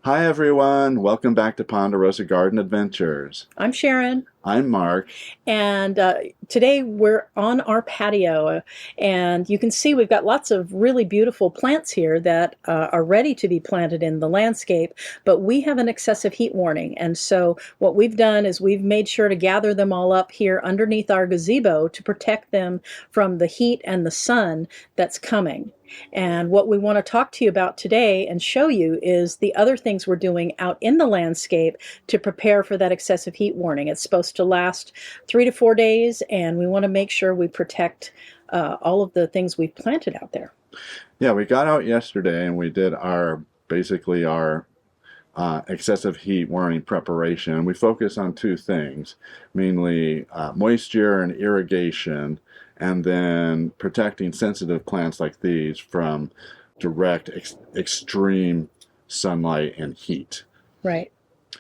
Hi everyone, welcome back to Ponderosa Garden Adventures. I'm Sharon, I'm Mark. and today we're on our patio, and you can see we've got lots of really beautiful plants here that are ready to be planted in the landscape, but we have an excessive heat warning, and so what we've done is we've made sure to gather them all up here underneath our gazebo to protect them from the heat and the sun that's coming. And what we want to talk to you about today and show you is the other things we're doing out in the landscape to prepare for that excessive heat warning. It's supposed to last 3 to 4 days, and we want to make sure we protect all of the things we've planted out there. Yeah, we got out yesterday and we did basically our excessive heat warning preparation. We focus on two things, mainly moisture and irrigation, and then protecting sensitive plants like these from direct extreme sunlight and heat. Right.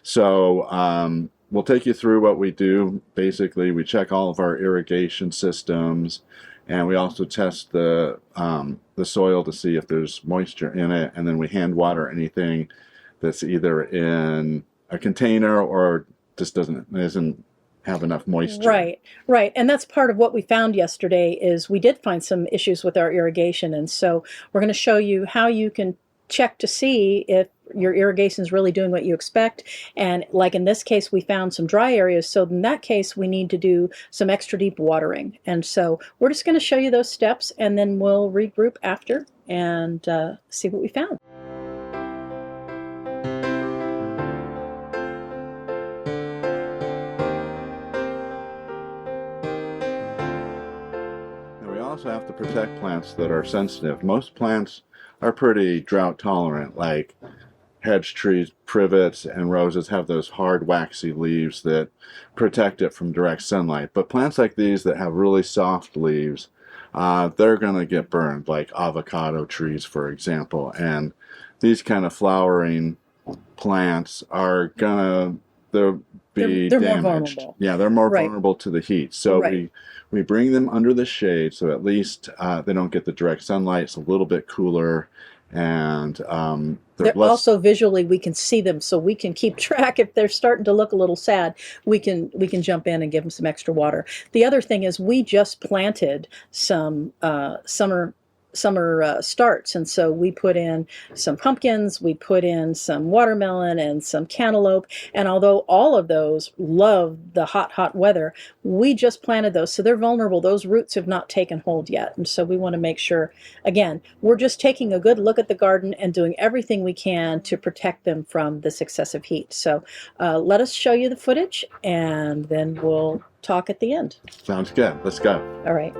So we'll take you through what we do. Basically, we check all of our irrigation systems, and we also test the soil to see if there's moisture in it, and then we hand water anything that's either in a container or just doesn't have enough moisture. Right, right. And that's part of what we found yesterday is we did find some issues with our irrigation. And so we're going to show you how you can check to see if your irrigation is really doing what you expect. And like in this case, we found some dry areas. So in that case, we need to do some extra deep watering. And so we're just going to show you those steps, and then we'll regroup after and see what we found. We also have to protect plants that are sensitive. Most plants are pretty drought tolerant, like hedge trees, privets, and roses have those hard waxy leaves that protect it from direct sunlight. But plants like these that have really soft leaves, they're going to get burned, like avocado trees, for example. And these kind of flowering plants are gonna they're They're more damaged. vulnerable. Yeah, they're more Right. vulnerable to the heat. So Right. we bring them under the shade, so at least they don't get the direct sunlight. It's a little bit cooler, and they're less. Also visually we can see them, so we can keep track. If they're starting to look a little sad, we can jump in and give them some extra water. The other thing is we just planted some summer starts, and so we put in some pumpkins, we put in some watermelon and some cantaloupe, and although all of those love the hot weather, we just planted those, so they're vulnerable. Those roots have not taken hold yet, and so we want to make sure, again, we're just taking a good look at the garden and doing everything we can to protect them from this excessive heat. So let us show you the footage, and then we'll talk at the end. Sounds good. Let's go. All right.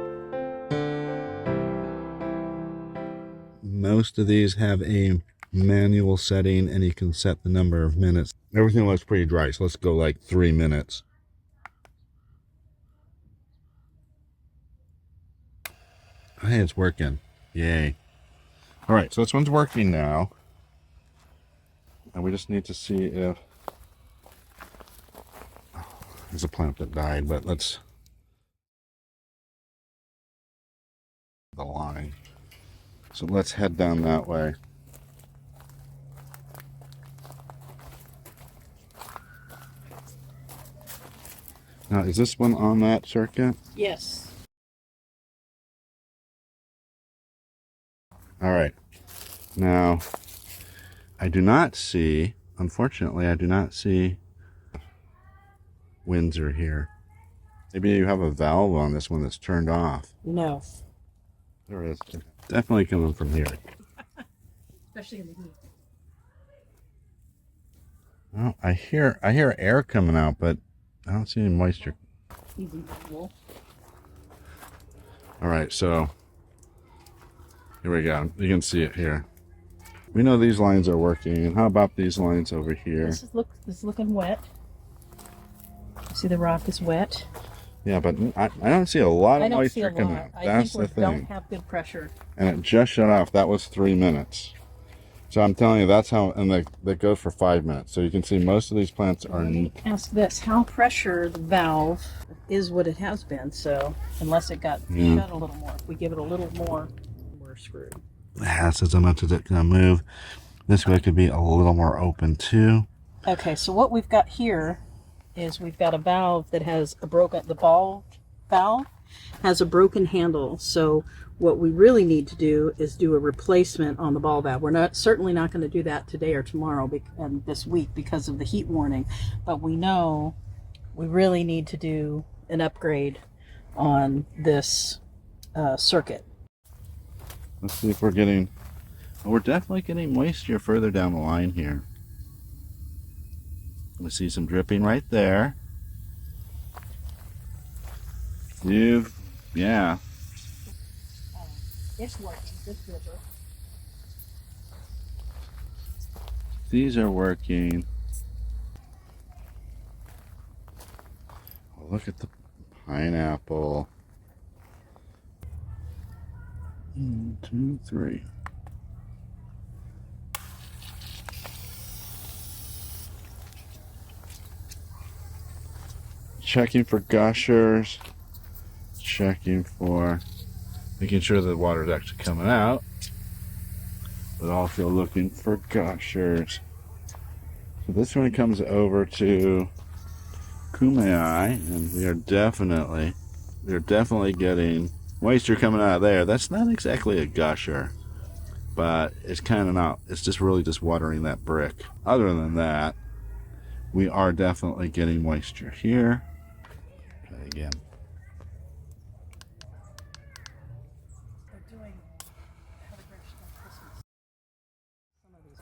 Most of these have a manual setting, and you can set the number of minutes. Everything looks pretty dry, so let's go like 3 minutes. Hey, it's working. Yay. All right, so this one's working now. And we just need to see if... Oh, there's a plant that died, but let's... The line. So let's head down that way. Now, is this one on that circuit? Yes. All right. Now, I do not see, unfortunately, I do not see Windsor here. Maybe you have a valve on this one that's turned off. No. There is. Definitely coming from here. Especially in the heat. Well, I hear air coming out, but I don't see any moisture. Easy visual. All right, so here we go. You can see it here. We know these lines are working. And how about these lines over here? This is looking wet. See, the rock is wet. Yeah, but I don't see a lot I of don't see a moisture coming lot. out. I That's think the we don't thing. have good pressure. And it just shut off. That was 3 minutes. So I'm telling you, that's how, and that goes for 5 minutes. So you can see most of these plants are... Let me ask this: how pressure the valve is what it has been? So unless it got shut a little more, if we give it a little more, we're screwed. That's as much as it can move. This way it could be a little more open too. Okay, so what we've got here is we've got a valve that has a broken, the ball valve has a broken handle. So what we really need to do is do a replacement on the ball valve. We're certainly not going to do that today or tomorrow and this week because of the heat warning, but we know we really need to do an upgrade on this circuit. Let's see if we're getting, we're definitely getting moisture further down the line here. We see some dripping right there. Yeah. It's working, this dripper. These are working. Oh, look at the pineapple. 1, 2, 3. Checking for gushers. Checking for making sure the water is actually coming out, but also looking for gushers. So this one comes over to Kumeai, and we are definitely getting moisture coming out of there. That's not exactly a gusher, but it's kind of not. It's just really just watering that brick. Other than that, we are definitely getting moisture here. Try it again.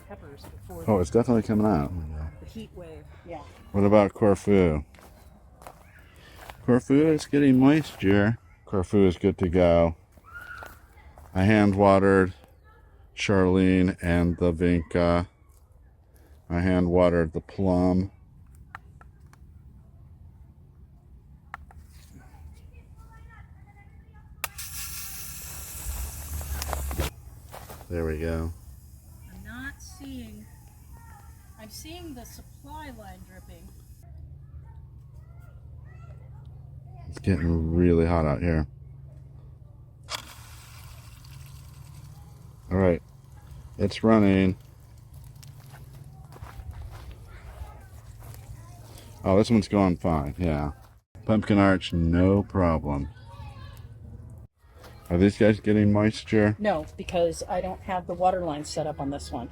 Peppers before Oh, it's definitely coming out. the heat wave. Yeah. What about Corfu? Corfu is getting moisture. Corfu is good to go. I hand watered Charlene and the Vinca. I hand watered the plum. There we go. I'm seeing the supply line dripping. It's getting really hot out here. All right, it's running. Oh, this one's going fine, yeah. Pumpkin arch, no problem. Are these guys getting moisture? No, because I don't have the water line set up on this one.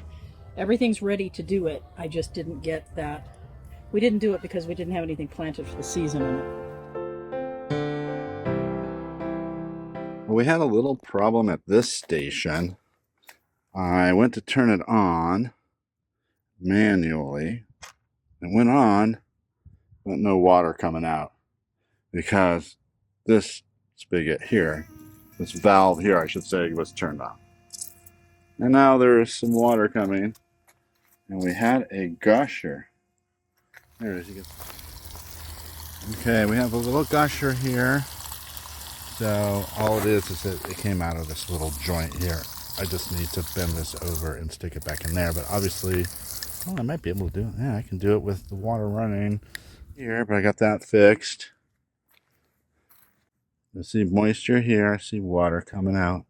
Everything's ready to do it. I just didn't get that. We didn't do it because we didn't have anything planted for the season in it. Well, we had a little problem at this station. I went to turn it on manually. It went on, but no water coming out because this spigot here, this valve here, I should say, was turned on. And now there is some water coming, and we had a gusher. There it is. Okay, we have a little gusher here. So all it is that it came out of this little joint here. I just need to bend this over and stick it back in there. But obviously, well, I might be able to do it. Yeah, I can do it with the water running here, but I got that fixed. I see moisture here. I see water coming out.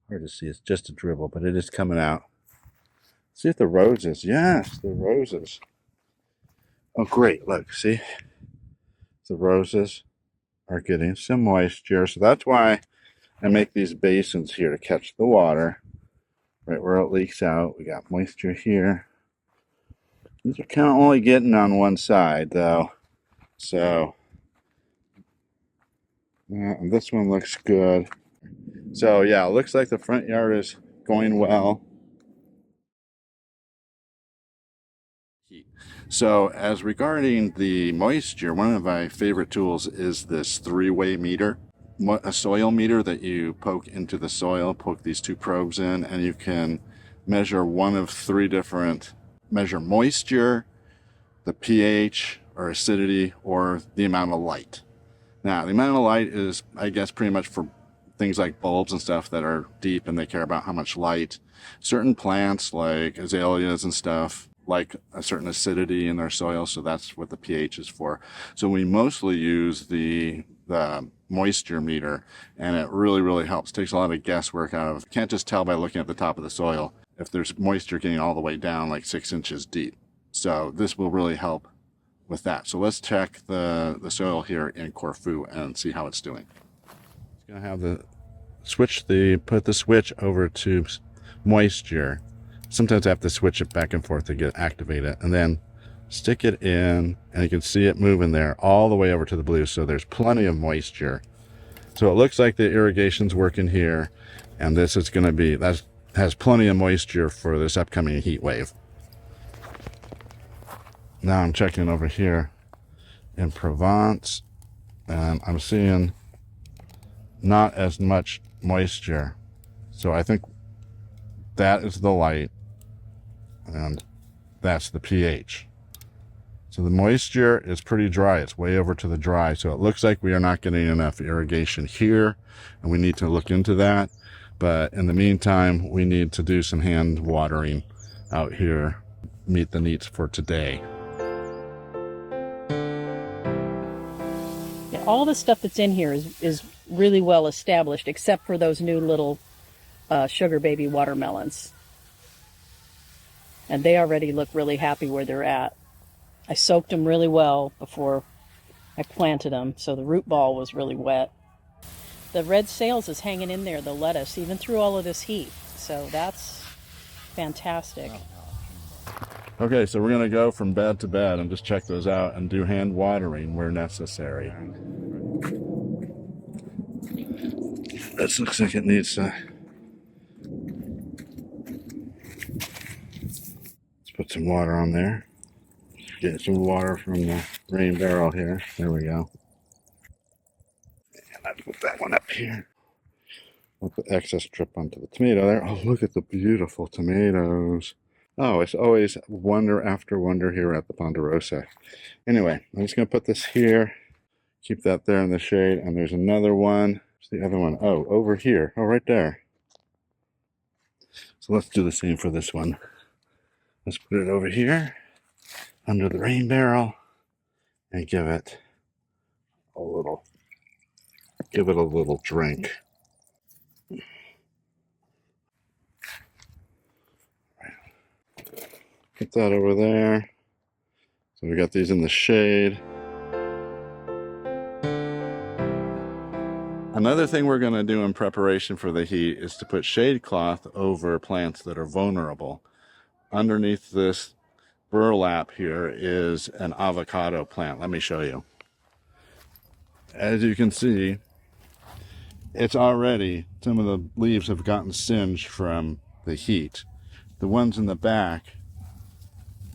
Hard to see. It's just a dribble, but it is coming out. See if the roses. Yes, the roses. Oh, great. Look, see? The roses are getting some moisture. So that's why I make these basins here to catch the water right where it leaks out. We got moisture here. These are kind of only getting on one side though. So yeah, and this one looks good. So yeah, it looks like the front yard is going well. So as regarding the moisture, one of my favorite tools is this 3-way meter, a soil meter that you poke into the soil, poke these 2 probes in, and you can measure one of 3 different, measure moisture, the pH or acidity, or the amount of light. Now, the amount of light is, I guess, pretty much for things like bulbs and stuff that are deep and they care about how much light. Certain plants like azaleas and stuff like a certain acidity in their soil, so that's what the pH is for. So we mostly use the moisture meter, and it really helps. Takes a lot of guesswork out of. Can't just tell by looking at the top of the soil if there's moisture getting all the way down like 6 inches deep. So this will really help with that. So let's check the soil here in Corfu and see how it's doing. It's going to have put the switch over to moisture. Sometimes I have to switch it back and forth to activate it, and then stick it in, and you can see it moving there all the way over to the blue. So there's plenty of moisture. So it looks like the irrigation's working here, and this is going to be, that has plenty of moisture for this upcoming heat wave. Now I'm checking over here in Provence, and I'm seeing not as much moisture. So I think that is the light, and that's the pH. So the moisture is pretty dry. It's way over to the dry. So it looks like we are not getting enough irrigation here, and we need to look into that. But in the meantime, we need to do some hand watering out here, meet the needs for today. Yeah, all the stuff that's in here is really well established, except for those new little sugar baby watermelons. And they already look really happy where they're at. I soaked them really well before I planted them, so the root ball was really wet. The red sails is hanging in there, the lettuce, even through all of this heat. So that's fantastic. Okay, so we're going to go from bed to bed and just check those out and do hand watering where necessary. This looks like it needs to... Let's put some water on there. Get some water from the rain barrel here. There we go. And I put that one up here. Let the excess drip onto the tomato there. Oh, look at the beautiful tomatoes. Oh, it's always wonder after wonder here at the Ponderosa. Anyway, I'm just going to put this here. Keep that there in the shade. And there's another one. Where's the other one? Oh, over here. Oh, right there. So let's do the same for this one. Let's put it over here under the rain barrel and give it a little drink. Put that over there. So we got these in the shade. Another thing we're going to do in preparation for the heat is to put shade cloth over plants that are vulnerable. Underneath this burlap here is an avocado plant. Let me show you. As you can see, it's already, some of the leaves have gotten singed from the heat. The ones in the back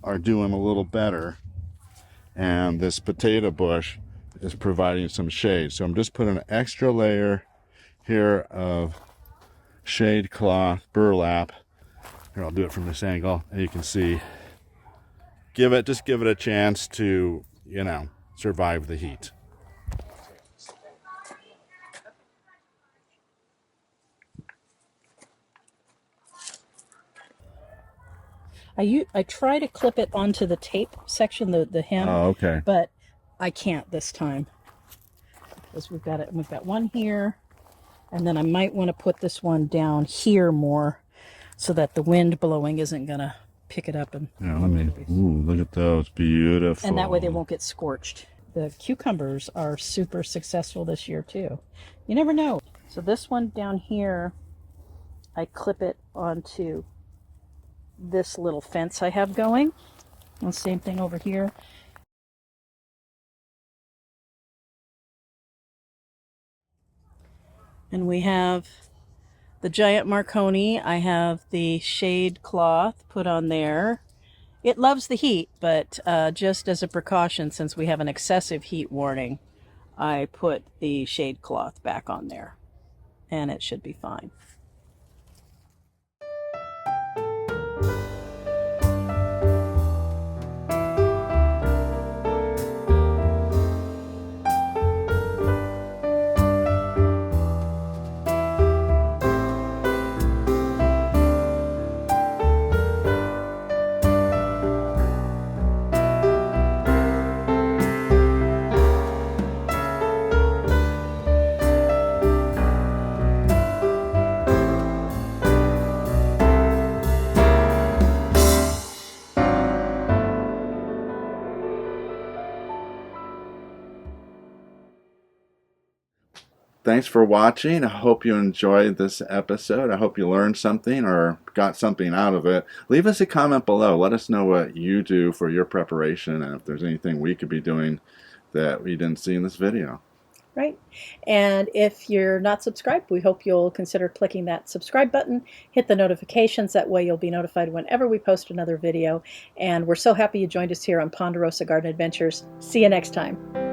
are doing a little better, and this potato bush is providing some shade. So I'm just putting an extra layer here of shade cloth burlap. Here, I'll do it from this angle, and you can see, just give it a chance to, survive the heat. I try to clip it onto the tape section, the hem. Oh, okay. But I can't this time. Because we've got one here, and then I might want to put this one down here more so that the wind blowing isn't gonna pick it up and look at those, beautiful. and that way they won't get scorched. The cucumbers are super successful this year too. You never know. So this one down here, I clip it onto this little fence I have going. And same thing over here. And we have the giant Marconi. I have the shade cloth put on there. It loves the heat, but just as a precaution, since we have an excessive heat warning, I put the shade cloth back on there, and it should be fine. thanks for watching. I hope you enjoyed this episode. I hope you learned something or got something out of it. Leave us a comment below. Let us know what you do for your preparation and if there's anything we could be doing that we didn't see in this video. Right. And if you're not subscribed, we hope you'll consider clicking that subscribe button, hit the notifications. That way you'll be notified whenever we post another video. And we're so happy you joined us here on Ponderosa Garden Adventures. See you next time.